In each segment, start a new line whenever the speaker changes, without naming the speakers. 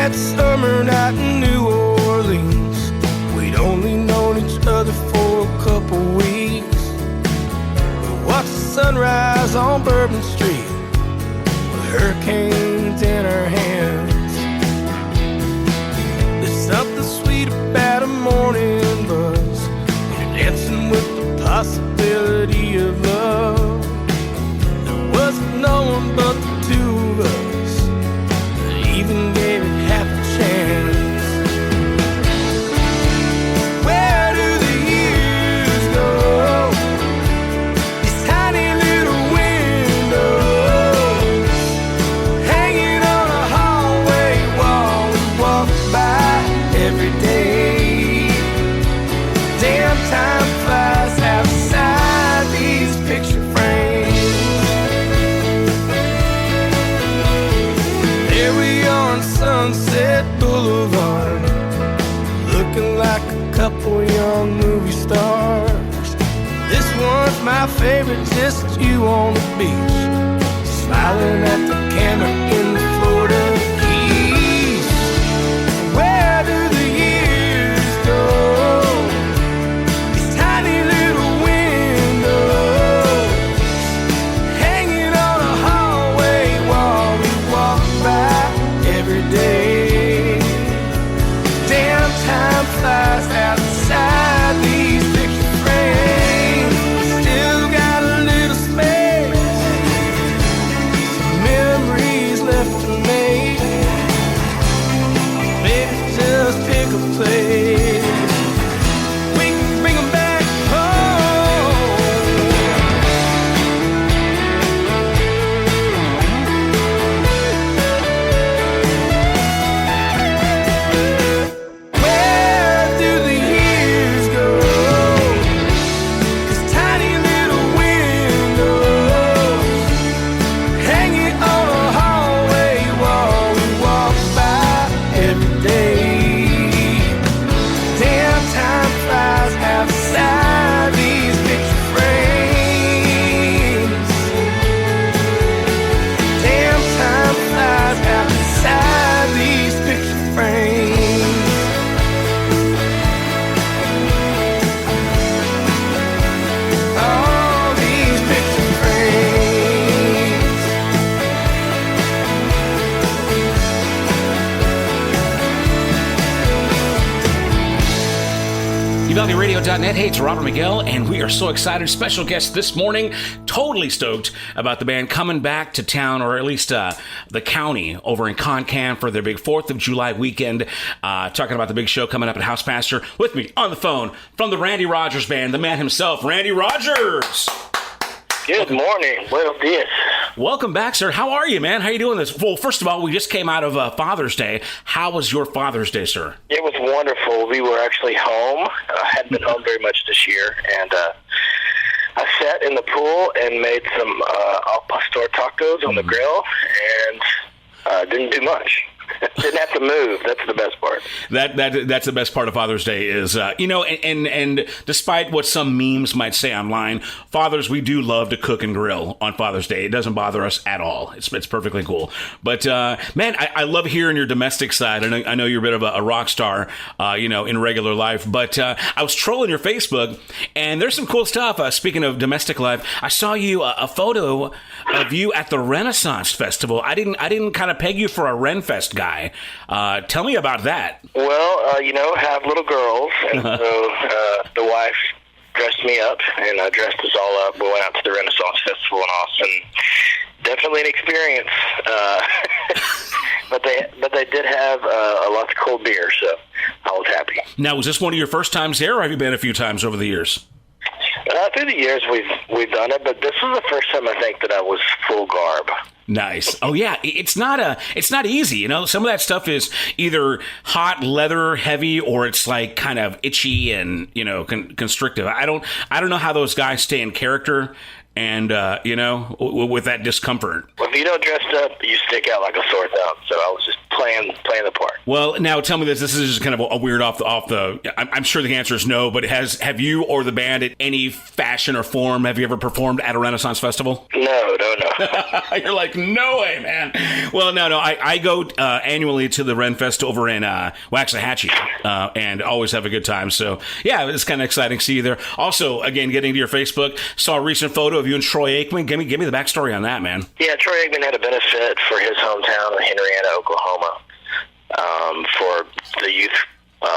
that summer night in New Orleans. We'd only known each other for a couple weeks. We watched the sunrise on Bourbon Street with hurricanes in our hands. There's something sweet about a morning buzz when you're dancing with the possibility of love. There wasn't no one but the two of us that even gave it half a chance. Where do the years go? These tiny little windows hanging on a hallway wall we walk by every day. Damn, time flies outside these picture frames. There we are on Sunset Boulevard, looking like a couple young movie stars. This one's my favorite, just you on the beach, smiling at the camera in the Florida Keys. Where do the years go? These tiny little windows hanging on a hallway wall we walk by every day. Damn, time flies outside these picture frames. Still got a little space, some memories left to make. Maybe just pick a place we can bring 'em back home. Where do the years go? These tiny little windows hanging on a hallway wall we walk by every day. Damn, time flies outside these picture frames. Damn, time flies outside these picture frames. All these picture frames.
UValleyRadio.net. Hey, it's Robert Miguel, and we are so excited. Special guest this morning. Totally stoked about the band coming back to town, or at least the county over in Concan for their big 4th of July weekend. Talking about the big show coming up at House Pasture. With me on the phone from the Randy Rogers Band, the man himself, Randy Rogers.
Good morning. Buenos dias.
Welcome back, sir. How are you, man? How are you doing this? Well, first of all, we just came out of Father's Day. How was your Father's Day, sir?
It was wonderful. We were actually home. Hadn't been home very much this year, and I sat in the pool and made some al pastor tacos on the grill, and didn't do much. Didn't have to move. That's the best part.
That's the best part of Father's Day is, and despite what some memes might say online, fathers, we do love to cook and grill on Father's Day. It doesn't bother us at all. It's perfectly cool. But, man, I love hearing your domestic side. I know you're a bit of a rock star, in regular life. But I was trolling your Facebook, and there's some cool stuff. Speaking of domestic life, I saw you a photo of you at the Renaissance Festival. I didn't kind of peg you for a Renfest guy. Tell me about that.
Well, have little girls, and so the wife dressed me up and dressed us all up. We went out to the Renaissance Festival in Austin. Definitely an experience, but they did have a lot of cold beer, so I was happy.
Now, was this one of your first times there, or have you been a few times over the years?
Through the years, we've done it, but this was the first time I think that I was full garb.
Nice. Oh yeah, it's not easy. Some of that stuff is either hot leather heavy, or it's like kind of itchy and constrictive. I don't know how those guys stay in character, and with that discomfort.
Well, if you don't dress up, you stick out like a sore thumb. So I was just playing the part.
Well, now tell me this. This is just kind of a weird off the. I'm sure the answer is no, but have you or the band in any fashion or form, have you ever performed at a Renaissance Festival?
No.
You're like, no way, man. Well, no. I go annually to the Ren Fest over in Waxahachie, and always have a good time. So, yeah, it's kind of exciting to see you there. Also, again, getting to your Facebook, saw a recent photo of you and Troy Aikman. Give me the backstory on that, man.
Yeah, Troy Aikman had a benefit for his hometown of Henrietta, Oklahoma, for the youth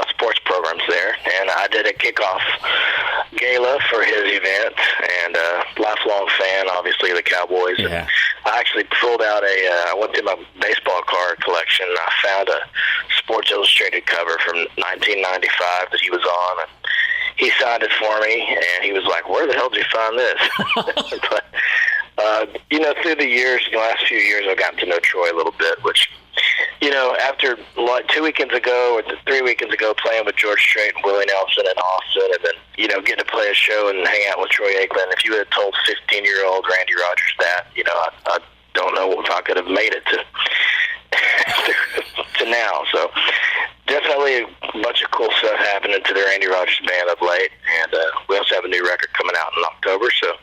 sports programs there, and I did a kickoff gala for his event, and lifelong fan, obviously, of the Cowboys.
Yeah.
And I actually pulled out I went through my baseball card collection, and I found a Sports Illustrated cover from 1995 that he was on, and he signed it for me, and he was like, where the hell did you find this? But, through the years, the last few years, I've gotten to know Troy a little bit, which, after like 2 weekends ago or 3 weekends ago playing with George Strait and Willie Nelson in Austin, and then, getting to play a show and hang out with Troy Aikman, if you had told 15-year-old Randy Rogers that, I don't know if I could have made it to now. So definitely a bunch of cool stuff happening to the Randy Rogers Band of late, and we also have a new record coming out in October, so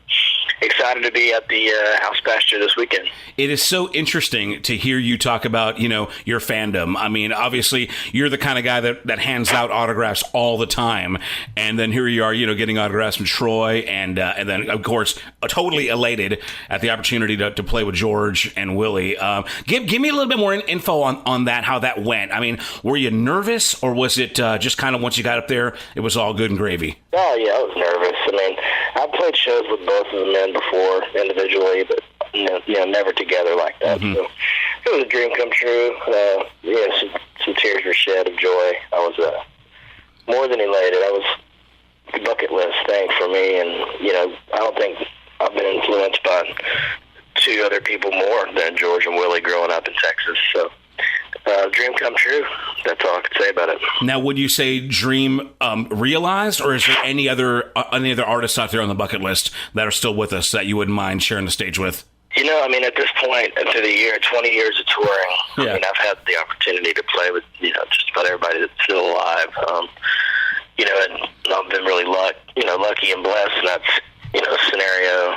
excited to be at the House Pasture this weekend.
It is so interesting to hear you talk about, your fandom. I mean, obviously, you're the kind of guy that hands out autographs all the time, and then here you are, getting autographs from Troy, and then, of course, totally elated at the opportunity to play with George and Willie. Give me a little bit more info on that, how that went. I mean, were you nervous, or was it just kind of once you got up there, it was all good and gravy?
Oh, yeah, I was nervous. I mean, I've played shows with both of the men before individually, but never together like that. Mm-hmm. So it was a dream come true. Some tears were shed of joy. I was more than elated. That was a bucket list thing for me, and I don't think I've been influenced by two other people more than George and Willie growing up in Texas. So dream come true. That's all I could say about it.
Now, would you say dream realized, or is there any other artists out there on the bucket list that are still with us that you wouldn't mind sharing the stage with?
At this point, after the 20 years of touring, yeah. I've had the opportunity to play with, just about everybody that's still alive. And I've been really lucky and blessed in that, scenario.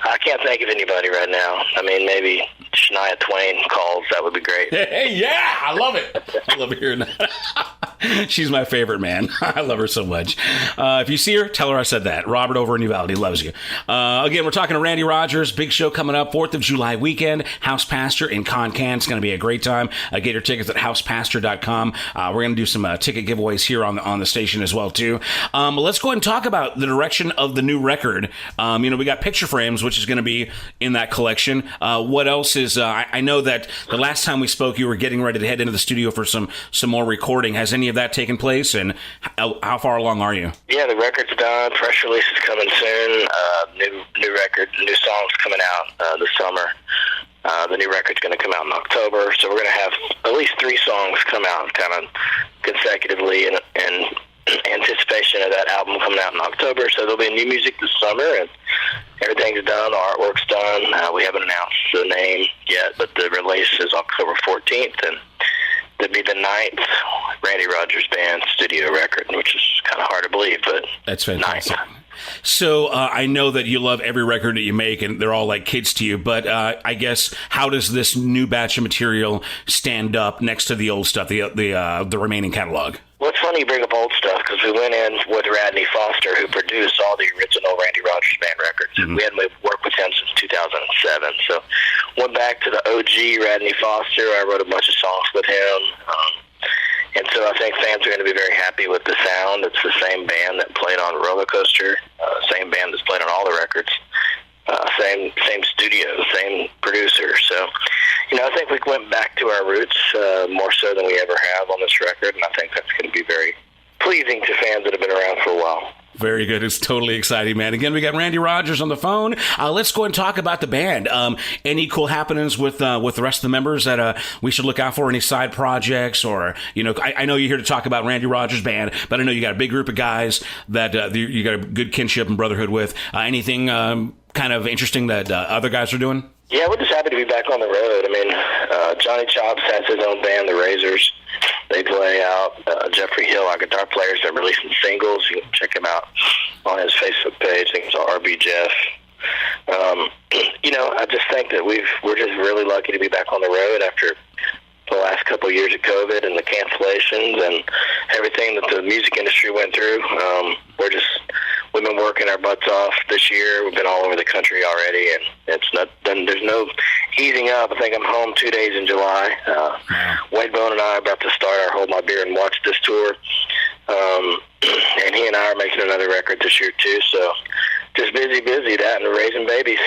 I can't think of anybody right now. I mean, maybe Shania Twain calls. That would be great.
Hey, yeah, I love it. I love hearing that. She's my favorite, man. I love her so much. If you see her, tell her I said that. Robert over in Uvalde loves you. Again, we're talking to Randy Rogers. Big show coming up, 4th of July weekend. House Pasture in Concan. It's going to be a great time. Get your tickets at housepasture.com. We're going to do some ticket giveaways here on the station as well, too. Let's go ahead and talk about the direction of the new record. We got picture frames, which is going to be in that collection. What else is... I know that the last time we spoke, you were getting ready to head into the studio for some more recording. Has any of that taken place, and how far along are you?
Yeah, the record's done. Press release is coming soon. New record, new songs coming out this summer. The new record's going to come out in October, so we're going to have at least 3 songs come out kind of consecutively in anticipation of that album coming out in October. So there'll be new music this summer, and everything's done. The artwork's done. We haven't announced the name yet, but the release is October 14th, and it'll be the 9th Randy Rogers Band studio record, which is kind of hard to believe, but
that's fantastic.
9th.
So I know that you love every record that you make, and they're all like kids to you, but I guess how does this new batch of material stand up next to the old stuff, the remaining catalog?
Well, it's funny you bring up old stuff, because we went in with Rodney Foster, who produced all the original Randy Rogers Band records. Mm-hmm. We hadn't worked with him since 2007, so went back to the OG Rodney Foster. I wrote a bunch of songs with him, and so I think fans are going to be very happy with the sound. It's the same band that played on Roller Coaster, same band that's played on all the records, same studio, same producer. So, I think we went back to our roots more so than we ever have on this record, and I think that's going to be very pleasing to fans that have been around for a while.
Very good. It's totally exciting, man. Again, we got Randy Rogers on the phone. Let's go and talk about the band. Any cool happenings with the rest of the members that we should look out for? Any side projects, or I know you're here to talk about Randy Rogers' band, but I know you got a big group of guys that you got a good kinship and brotherhood with. Anything kind of interesting that other guys are doing?
Yeah, we're just happy to be back on the road. I mean, Johnny Chops has his own band, the Razors. They play out. Jeffrey Hill, our guitar players, are releasing singles. You can check him out on his Facebook page. I think it's RB Jeff. I just think that we're just really lucky to be back on the road after the last couple of years of COVID and the cancellations and everything that the music industry went through. We've been working our butts off this year. We've been all over the country already, and there's no easing up. I think I'm home 2 days in July. Wade Bone and I are about to start our Hold My Beer and Watch This tour. And he and I are making another record this year too, so just busy, that and raising babies.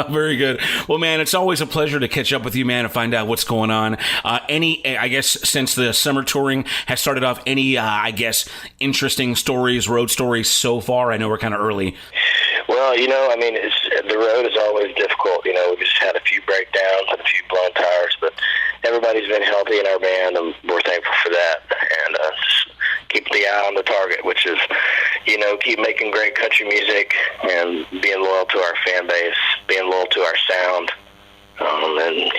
Very good. Well, man, it's always a pleasure to catch up with you, man, and find out what's going on. I guess, since the summer touring has started off, any interesting stories, road stories so far? I know we're kind of early.
Well, the road is always difficult. We just had a few breakdowns and a few blown tires, but everybody's been healthy in our band, and we're thankful for that. And just keep the eye on the target, which is, keep making great country music and being loyal to our fan base, being loyal to our sound, and,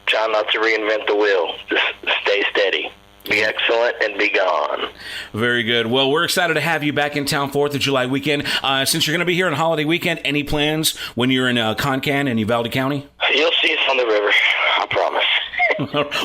try not to reinvent the wheel. Just stay steady. Be excellent and be gone.
Very good. Well, we're excited to have you back in town 4th of July weekend. Since you're going to be here on holiday weekend, any plans when you're in Concan in Uvalde County?
You'll see us on the river, I promise.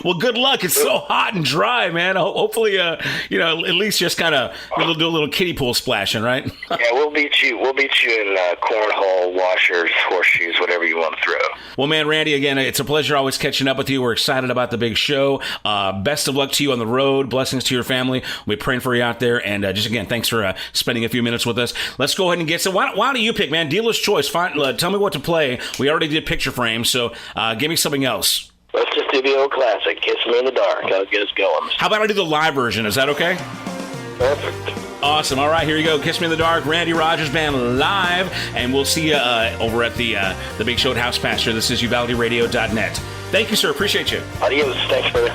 Well, good luck. It's so hot and dry, man. Hopefully, at least just kind of do a little kiddie pool splashing, right?
Yeah, we'll beat you in cornhole, washers, horseshoes, whatever you want to throw.
Well, man, Randy, again, it's a pleasure always catching up with you. We're excited about the big show. Best of luck to you on the road. Blessings to your family. We're praying for you out there. And just again, thanks for spending a few minutes with us. Let's go ahead and get so. Why don't you pick, man? Dealer's choice. Tell me what to play. We already did picture frames, so give me something else.
Let's just do the old classic, Kiss Me in the Dark. I'll get us going.
How about I do the live version? Is that okay?
Perfect.
Awesome. All right, here you go. Kiss Me in the Dark, Randy Rogers Band live. And we'll see you over at the big show at House Pasture. This is UvaldeRadio.net. Thank you, sir. Appreciate you.
Adios. Thanks, brother.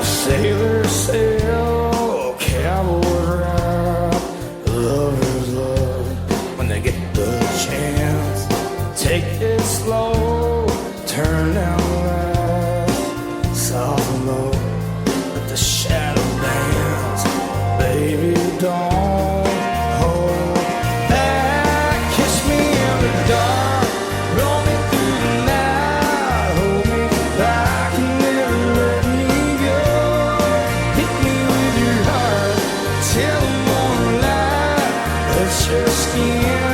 Sailor sail, cowboy ride, lovers love when they get the chance. Take it slow, turn down the lights, soft and low, let the shadow dance. Baby, don't hold back, kiss me in the dark, roll me through the night, hold me back and never let me go. Hit me with your heart till the morning light. Let your skin